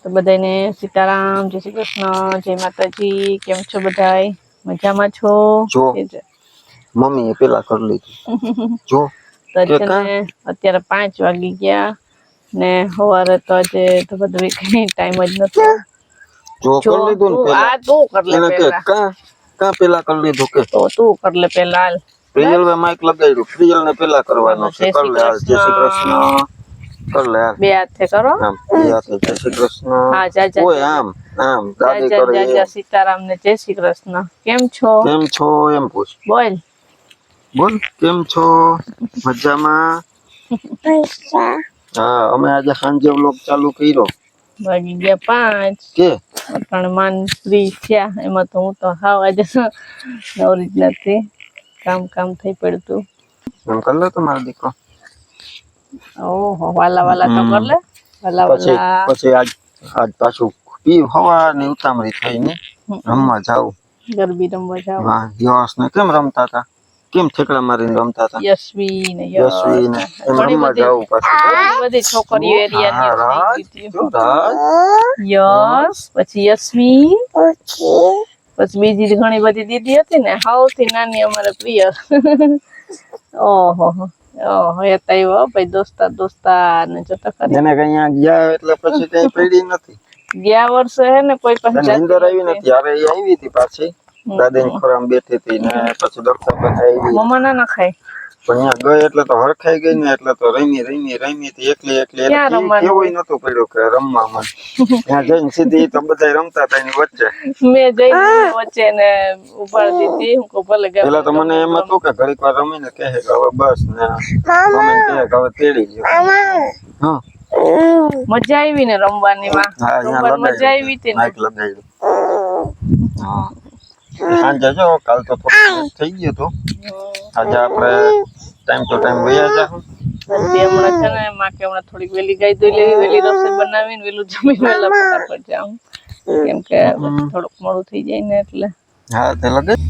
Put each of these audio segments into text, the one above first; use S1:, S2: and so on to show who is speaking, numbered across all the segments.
S1: તો બધાને સીતારામ, જય શ્રી કૃષ્ણ, જય માતાજી. કેમ છો બધાય? મજામાં છો?
S2: જો મમ્મી એ પેલા કરી લીધું. જો
S1: તો અત્યારે 5 વાગી ગયા ને સવારે તો આજે તો બધું કઈ ટાઈમ જ નતો.
S2: જો કરી લીધું ને પેલા.
S1: આ તું કર લે પેલા.
S2: કા પેલા કરી લીધું કે
S1: તો તું કર લે પેલા.
S2: પ્રિયલ વે માઈક લગાડ્યું. પ્રિયલ ને પેલા કરવાનો છે. કર લે. જય શ્રી કૃષ્ણ. કર લે.
S1: બે હાથે કરો.
S2: આમ બે હાથે જય શ્રી કૃષ્ણ.
S1: હા જા
S2: ઓય આમ આમ દાદી કરે.
S1: જા સીતારામ ને જય શ્રી કૃષ્ણ. કેમ છો?
S2: કેમ છો એમ પૂછ.
S1: બોલ.
S2: બોલ કેમ છો? મજામાં? હા અમે આજે સાંજે વ્લોગ ચાલુ કર્યો.
S1: વાગી ગયા 5
S2: કે
S1: પણ માન ફ્રી થયા. એમાં તો હું તો હાવ આજે નવરી જ નથી. કામ થઈ પડતું.
S2: એમ કર લે તો મારો દીકરો.
S1: ઓહો વાલા તો કર લે. વાલા
S2: પછી આજ પાછું પી હવાની ઉતામળી થઈ ને રમવા જાવ.
S1: ગરબી રમવા જાવ.
S2: વાહ યશ ને કેમ રમતા હતા? કેમ ઠેકડા મારીને રમતા હતા?
S1: યશવી ને
S2: એમ રમવા જાવ પાછું.
S1: બધી છોકરીઓ એરિયાની યશ પછી યશવી પછી બીજી ઘણી બધી દીદી હતી ને સૌથી નાની અમારે પ્રિય. ઓહો હતા એવો ભાઈ દોસ્તાર ને જોતા ખરી.
S2: એને કઈ ગયા એટલે પછી કઈ પડી નથી.
S1: ગયા વર્ષે હે ને કોઈ પાસે
S2: નીંદર આવી નથી. હવે એ આવી હતી પાછી દાદી ની ખોરામાં બેઠી હતી ને પછી દોસ્તા પાસે આવી.
S1: મમ્મા ના ખાય
S2: પણ અહીંયા ગઈ એટલે તો હરખાઈ ગઈ ને એટલે તો રમી એકલી કેવું નતું પડ્યું કે રમવામાં. ત્યાં જઈને સીધી તો બધા રમતા હતા એની વચ્ચે.
S1: મેં જઈને વચ્ચે ને ઉપાડી દીધી. હું કહું ભલે
S2: પેલા તો મને એમ હતું કે ઘડીક વાર રમીને કહે કે હવે બસ ને મમ્મી કહે કે હવે તેડી ગયો. હા
S1: મજા આવી ને રમવાની માં. મજા આવી હતી ને
S2: લગાડ્યું. હા સાંજે જો કાલ તો થઈ ગયું હતું. આજે આપણે ટાઈમ ટુ ટાઈમ વયા જાઉં.
S1: હમણાં છે ને માં કે હમણાં થોડીક વેલી ગાય દોઈ લેવી, વેલી રસોઈ બનાવીને વેલું જમી વેલા ફટાફટ જાઉં. કેમ કે થોડુંક મોડું થઈ જાય ને એટલે.
S2: હા તે લગાડ.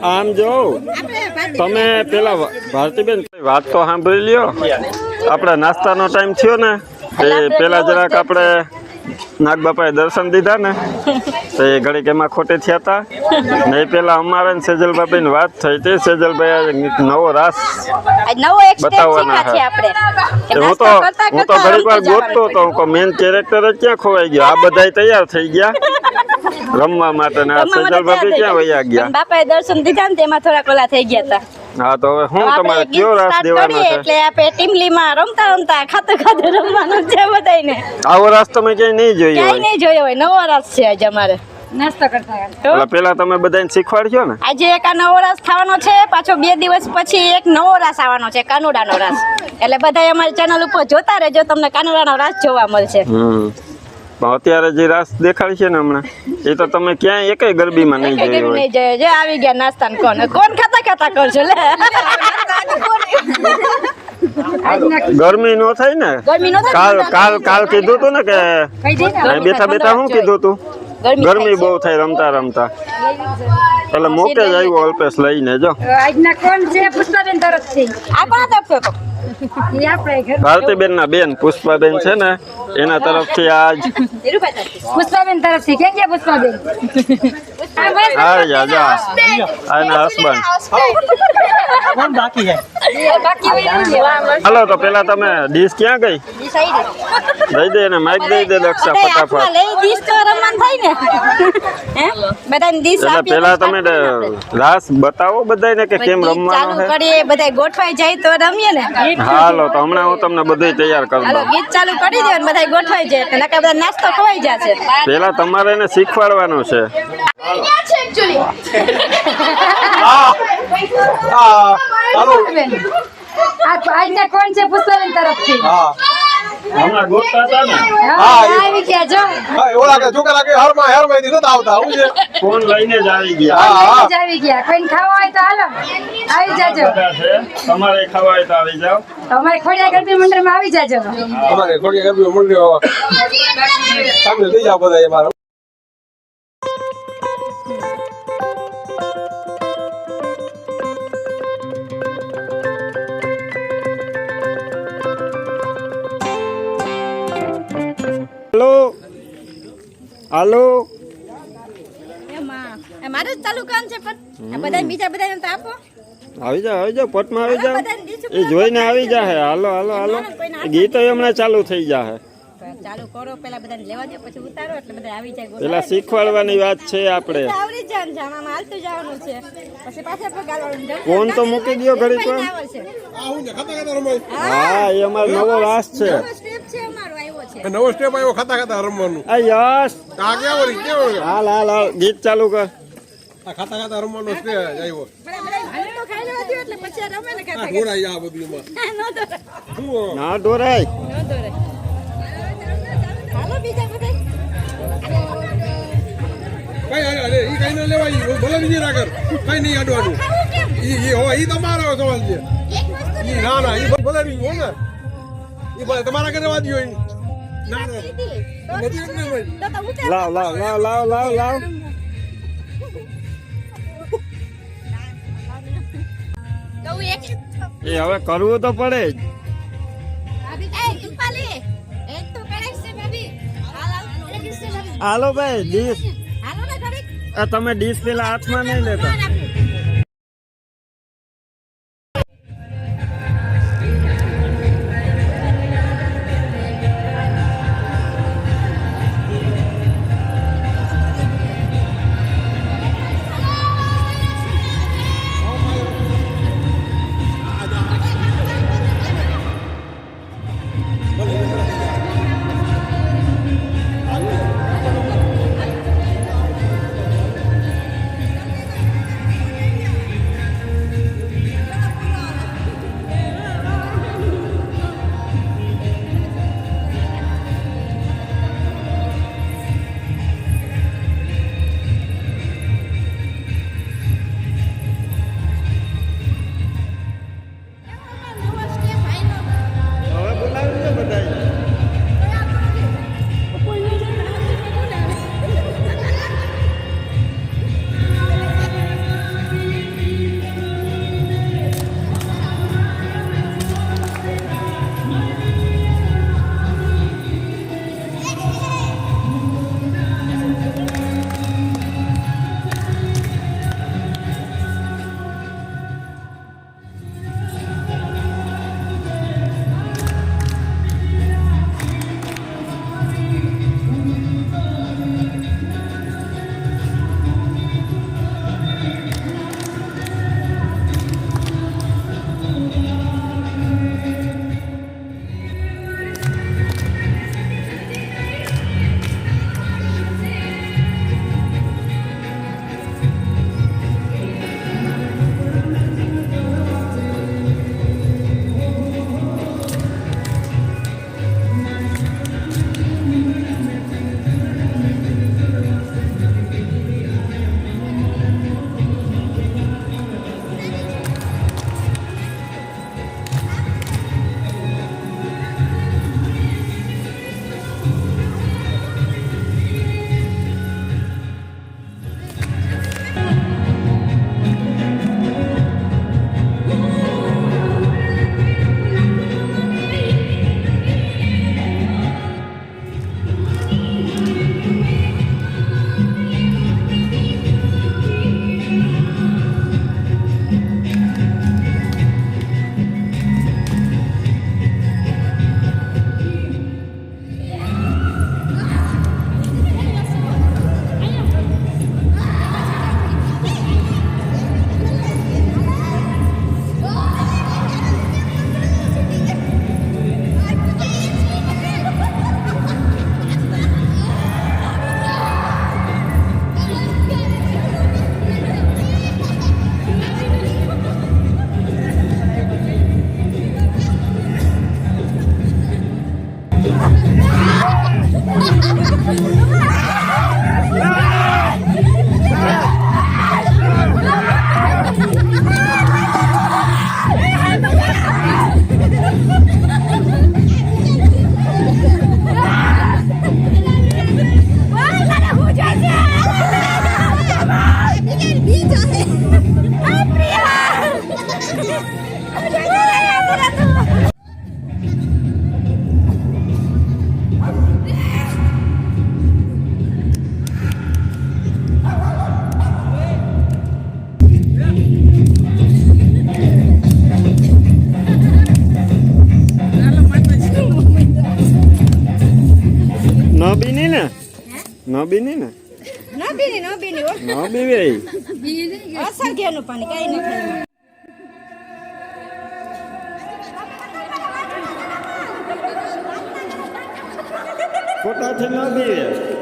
S2: આમ જો તમે પેલા ભારતીબેન વાત તો સાંભળી લ્યો. આપણે નાસ્તાનો ટાઈમ થયો ને એ પેલા જરાક આપણે નાગબાપાએ દર્શન દીધા ને તો એ ઘડીક એમાં ખોટે થયા હતા ને એ પેલા અમારે ને સેજલભાઈ વાત થઈ હતી. સેજલભાઈ નવો રાસ બતાવવાના છે. હું તો ઘડીક વાર ગોતતો હતો મેન કેરેક્ટર જ ક્યાં ખોવાઈ ગયો. આ બધા તૈયાર થઈ ગયા રમવા માટે ને સેજલભાઈ ક્યાં વયા ગયા.
S3: બાપાએ દર્શન દીધા ને તેમાં થોડા કોલા થઈ ગયા હતા.
S2: હા તો હવે હું તમારે કયો રાસ દેવાનો છે?
S3: એટલે આપણે ટીમલીમાં રમતા ખાતું રમવાનું છે બધાને.
S2: આવો રાસ તમે ક્યાંય નહીં જોયો
S3: ક્યાંય નહીં જોયો હોય. નવો રાસ છે આજે અમારે નાસ્તો કરતા.
S2: પેલા તમે બધાને શીખવાડ્યો ને.
S3: આજે એક આ નવો રાસ થવાનો છે, પાછો 2 દિવસ પછી એક નવો રાસ આવવાનો છે, કાનુડાનો રાસ. એટલે બધા અમારી ચેનલ ઉપર જોતા રહેજો, તમને કાનુડાનો રાસ જોવા મળશે.
S2: પણ અત્યારે જે રાસ દેખાડ છે ને હમણાં એ તો તમે ક્યાંય એકેય ગરબીમાં નહીં જોયો હોય.
S3: નહીં જોયો. જો આવી ગયા નાસ્તા ને કોણ ખાતા કરજો લે.
S2: ગરમી નો થાય ને.
S3: ગરમી નો થાય.
S2: કાલ કીધું તું ને કે બેઠા શું કીધું તું? ગરમી બહુ થાય રમતા એટલે મોકે જ આવ્યો અલ્પેશ લઈને. જો
S3: આજના કોણ છે? પુષ્પાબેન તરફથી. આ કોણ તરફથી હતો?
S2: ભારતીબેન ના બેન પુષ્પાબેન છે ને એના તરફથી આજ
S3: પુષ્પાબેન તરફથી. ક્યાં ગયા પુષ્પાબેન?
S2: આના હસબન્ડ. હાલો તો પેલા તમે ડીશ ક્યાં ગઈ? દઈ દે ને માઇક દઈ દે દક્ષા ફટાફટ. એટલે પેલા તમે રાસ બતાવો બધાને કે કેમ રમવાનું છે.
S3: બધા ગોઠવાઈ જાય તો રમીએ ને.
S2: હાલો તો હમણાં હું તમને બધું તૈયાર કરી દઉં.
S3: ગીત ચાલુ કરી દે ને બધા ગોઠવાઈ જાય એટલે બધા નાસ્તો ખવાઈ જશે.
S2: પેલા તમારે એને શીખવાડવાનું છે.
S3: આજના કોણ છે? પુષ્પાબેન તરફથી.
S2: હમણાં ગોતતા હતા ને.
S3: આવી ગયા જો.
S2: ફોન લઈને જ આવી ગયા.
S3: આવી ગયા. કોઈને ખાવા હોય તો હાલો આવી જાજો.
S2: તમારે ખાવા હોય તો આવી જાઓ.
S3: અમારે ખોડિયા ગરબી મંડળમાં આવી જાજો.
S4: અમારે ખોડિયા ગરબી મંડળ સામે લઈ જાવ બધા અમારા.
S2: હાલો
S3: મારે જ ચાલુ કામ છે પણ બધા બીજા બધાને તો આપો.
S2: આવી જાઓ પટમાં આવી જાઓ. એ જોઈને આવી જાહે. હાલો ગીતો હમણાં ચાલુ થઈ જાહે.
S3: ચાલુ કરો પેલા બધાને લેવા દો પછી ઉતારો એટલે બધા આવી જાય.
S2: પેલા શીખવાડવાની વાત છે આપણે.
S3: આવડી જાય ને આમાં હાલતું જવાનું છે પછી પાછા પર ગાલવાનું.
S2: ફોન તો મૂકી દો ઘડીક વાર. હા એ અમારો નવો રાસ છે.
S4: નવો સ્ટેપ આવ્યો ખાતા રમવાનું.
S2: આ યસ
S4: આ કેવો
S2: હાલ ગીત ચાલુ કર.
S4: આ ખાતા રમવાનો સ્ટેપ આવ્યો.
S3: એટલે પછી રમે ને ખાતા
S4: ઢોરાઈ આ બધું
S2: ના ઢોરાય.
S3: હાલો બીજા બધા
S4: કઈ ન લેવાય ભલે બીજી રાખર કઈ નહીં અડવાનું. ઈ તમારો સવાલ છે. ના ઈ ભલે નહીં હો ને. ઈ ભલે તમારા ઘરે વાદી હોય. ના
S2: લાવ. એ હવે કરવું તો પડે જ. હાલો ભાઈ ડીશ. તમે ડીશ પેલા હાથમાં નહીં લેતા. બીની ને ન બીની ને
S3: ન બીની
S2: ન બીવે
S3: અસંખ્યનું પાણી કઈ નથી
S2: ખોટાથી ન બીવે